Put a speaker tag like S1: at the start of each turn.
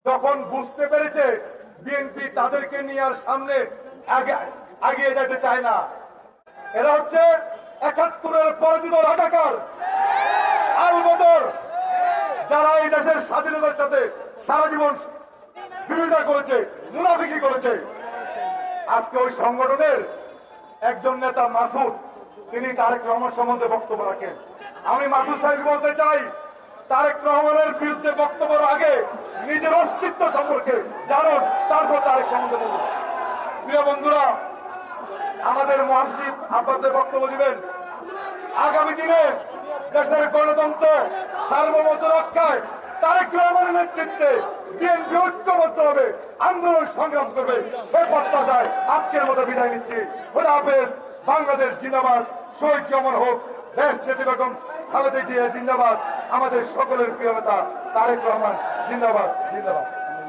S1: যখন বুঝতে পেরেছে বিএনপি তাদেরকে নিয়ে আর সামনে এগিয়ে যেতে চায় না, এরা হচ্ছে ৭১-এর পরাজিত রাজাকার আল বদর, যারা এই দেশের স্বাধীনতার সাথে সারা জীবন বিরোধিতা করেছে, মুনাফিকি করেছে। আজকে ওই সংগঠনের একজন নেতা মাসুদ, তিনি তারেক রহমান সম্বন্ধে বক্তব্য রাখেন। আমি মাসুদ সাহেব বলতে চাই, তারেক রহমানের বিরুদ্ধে বক্তব্যের আগে নিজের অস্তিত্ব সম্পর্কে জানুন, তারপর তারেক সম্বন্ধে বলুন। প্রিয় বন্ধুরা, আমাদের মহাসচিব আপনাদের বক্তব্য দিবেন। আগামী দিনে দেশের গণতন্ত্র সার্বভৌমত্ব রক্ষায় তারেক রহমানের নেতৃত্বে বিএনপি ঐক্যবদ্ধভাবে আন্দোলন সংগ্রাম করবে, সে প্রত্যাশায় আজকের মতো বিদায় নিচ্ছি। খোদা হাফেজ। বাংলাদেশ জিন্দাবাদ। শহীদ অমর হোক। দেশ নেত্রী বেগম খালেদা জিয়া জিন্দাবাদ। আমাদের সকলের প্রিয় নেতা তারেক রহমান জিন্দাবাদ, জিন্দাবাদ।